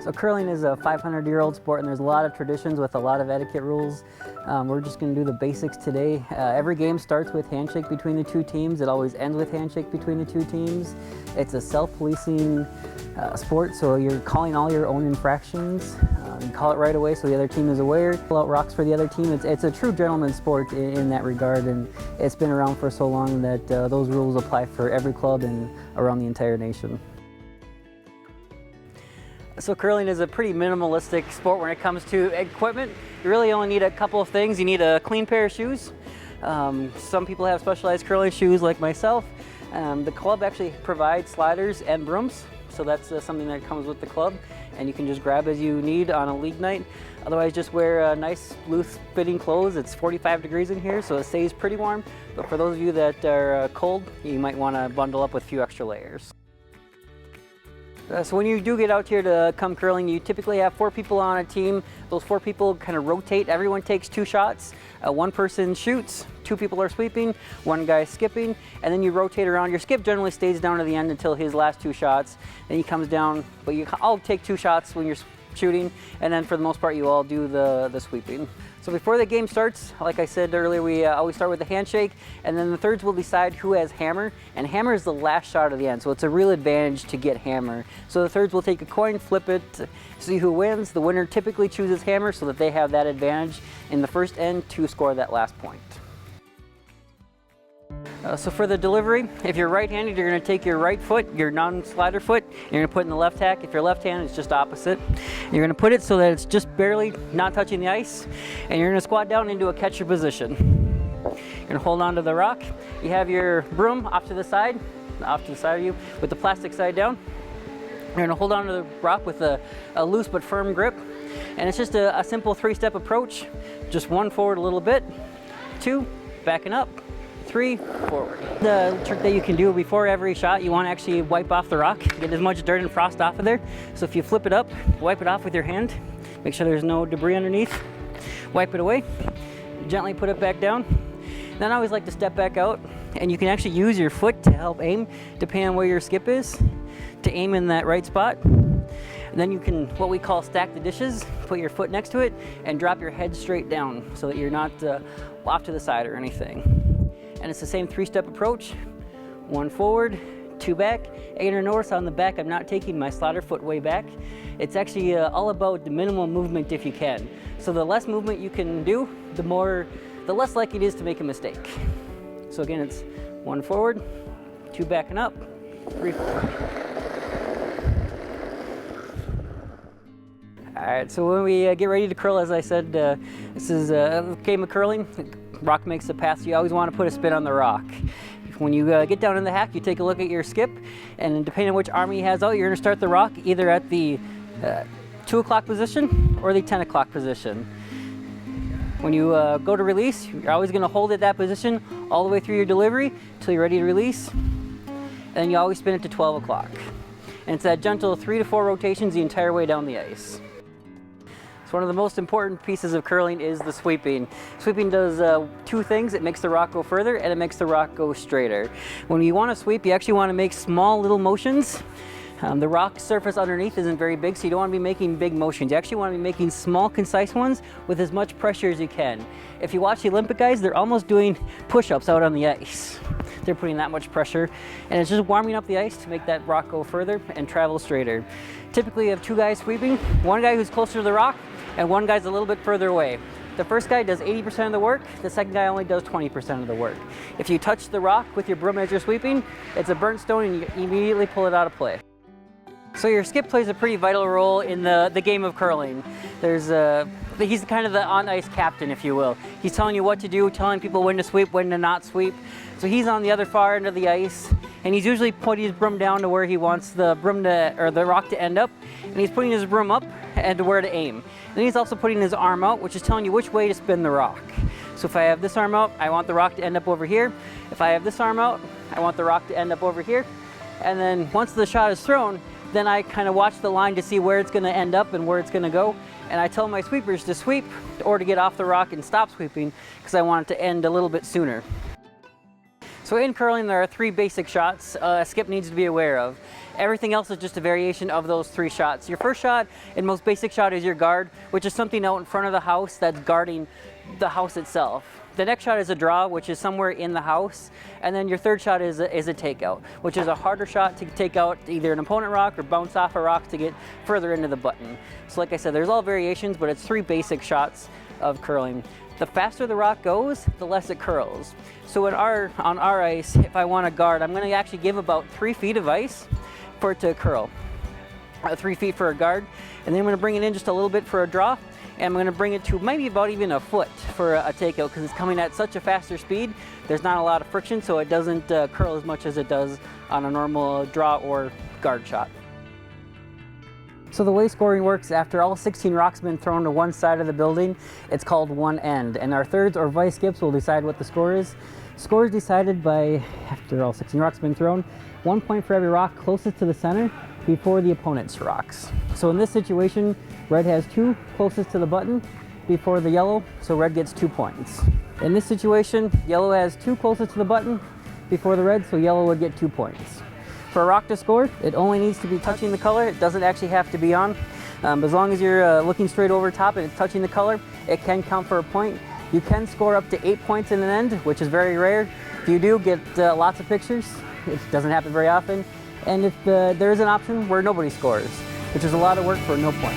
So curling is a 500-year-old sport, and there's a lot of traditions with a lot of etiquette rules. We're just going to do the basics today. Every game starts with handshake between the two teams. It always ends with handshake between the two teams. It's a self-policing sport, so you're calling all your own infractions. You call it right away so the other team is aware. Pull out rocks for the other team. It's a true gentleman's sport in that regard, and it's been around for so long that those rules apply for every club and around the entire nation. So curling is a pretty minimalistic sport when it comes to equipment. You really only need a couple of things. You need a clean pair of shoes. Some people have specialized curling shoes like myself. The club actually provides sliders and brooms, so that's something that comes with the club, and you can just grab as you need on a league night. Otherwise, just wear nice loose fitting clothes. It's 45 degrees in here, so it stays pretty warm, but for those of you that are cold, you might want to bundle up with a few extra layers. So when you do get out here to come curling, you typically have 4 people on a team. Those 4 people kind of rotate. Everyone takes 2 shots. One person shoots, 2 people are sweeping, 1 guy skipping, and then you rotate around. Your skip generally stays down to the end until his last 2 shots. Then he comes down, but you all take 2 shots when you're shooting, and then for the most part you all do the sweeping. So before the game starts, like I said earlier, we always start with a handshake, and then the thirds will decide who has hammer, and hammer is the last shot of the end, so it's a real advantage to get hammer. So the thirds will take a coin, flip it, see who wins. The winner typically chooses hammer so that they have that advantage in the first end to score that last point. So for the delivery, if you're right-handed, you're going to take your right foot, your non-slider foot, you're going to put in the left hack. If you're left-handed, it's just opposite. You're going to put it so that it's just barely not touching the ice, and you're going to squat down into a catcher position. You're going to hold on to the rock. You have your broom off to the side of you with the plastic side down. You're going to hold on to the rock with a loose but firm grip, and it's just a simple 3-step approach. Just 1 forward a little bit, 2 backing up, 3 forward. The trick that you can do before every shot, you want to actually wipe off the rock, get as much dirt and frost off of there. So if you flip it up, wipe it off with your hand, make sure there's no debris underneath, wipe it away, gently put it back down. Then I always like to step back out, and you can actually use your foot to help aim, depending on where your skip is, to aim in that right spot. And then you can, what we call stack the dishes, put your foot next to it, and drop your head straight down so that you're not off to the side or anything. And it's the same 3-step approach, 1 forward, 2 back. And you're gonna notice on the back, I'm not taking my slider foot way back. It's actually all about the minimal movement if you can. So the less movement you can do, the less likely it is to make a mistake. So again, it's 1 forward, 2 backing up, 3 forward. All right, so when we get ready to curl, as I said, this is a game of curling. Rock makes the pass. You always want to put a spin on the rock. When you get down in the hack, you take a look at your skip, and depending on which arm he has out, you're going to start the rock either at the 2 o'clock position or the 10 o'clock position. When you go to release, you're always going to hold at that position all the way through your delivery until you're ready to release, and then you always spin it to 12 o'clock. And it's that gentle 3 to 4 rotations the entire way down the ice. One of the most important pieces of curling is the sweeping. Sweeping does 2 things. It makes the rock go further, and it makes the rock go straighter. When you want to sweep, you actually want to make small little motions. The rock surface underneath isn't very big, so you don't want to be making big motions. You actually want to be making small, concise ones with as much pressure as you can. If you watch the Olympic guys, they're almost doing push-ups out on the ice. They're putting that much pressure, and it's just warming up the ice to make that rock go further and travel straighter. Typically you have 2 guys sweeping, 1 guy who's closer to the rock, and 1 guy's a little bit further away. The first guy does 80% of the work, the second guy only does 20% of the work. If you touch the rock with your broom as you're sweeping, it's a burnt stone and you immediately pull it out of play. So your skip plays a pretty vital role in the game of curling. He's kind of the on-ice captain, if you will. He's telling you what to do, telling people when to sweep, when to not sweep. So he's on the other far end of the ice, and he's usually putting his broom down to where he wants the rock to end up, and he's putting his broom up and to where to aim. And then he's also putting his arm out, which is telling you which way to spin the rock. So if I have this arm out, I want the rock to end up over here. If I have this arm out, I want the rock to end up over here. And then once the shot is thrown, then I kind of watch the line to see where it's going to end up and where it's going to go. And I tell my sweepers to sweep or to get off the rock and stop sweeping because I want it to end a little bit sooner. So in curling, there are 3 basic shots a skip needs to be aware of. Everything else is just a variation of those 3 shots. Your first shot and most basic shot is your guard, which is something out in front of the house that's guarding the house itself. The next shot is a draw, which is somewhere in the house. And then your third shot is a takeout, which is a harder shot to take out either an opponent rock or bounce off a rock to get further into the button. So like I said, there's all variations, but it's 3 basic shots of curling. The faster the rock goes, the less it curls. So on our ice, if I want a guard, I'm going to actually give about 3 feet of ice for it to curl. 3 feet for a guard, and then I'm going to bring it in just a little bit for a draw, and I'm going to bring it to maybe about even a foot for a takeout, because it's coming at such a faster speed. There's not a lot of friction, so it doesn't curl as much as it does on a normal draw or guard shot. So the way scoring works, after all 16 rocks have been thrown to one side of the building, it's called one end, and our thirds or vice skips will decide what the score is. Score is decided by, after all 16 rocks have been thrown, 1 point for every rock closest to the center before the opponent's rocks. So in this situation, red has 2 closest to the button before the yellow, so red gets 2 points. In this situation, yellow has 2 closest to the button before the red, so yellow would get 2 points. For a rock to score, it only needs to be touching the color. It doesn't actually have to be on. As long as you're looking straight over top and it's touching the color, it can count for a point. You can score up to 8 points in an end, which is very rare. If you do, get lots of pictures. It doesn't happen very often. And if there is an option where nobody scores, which is a lot of work for no point.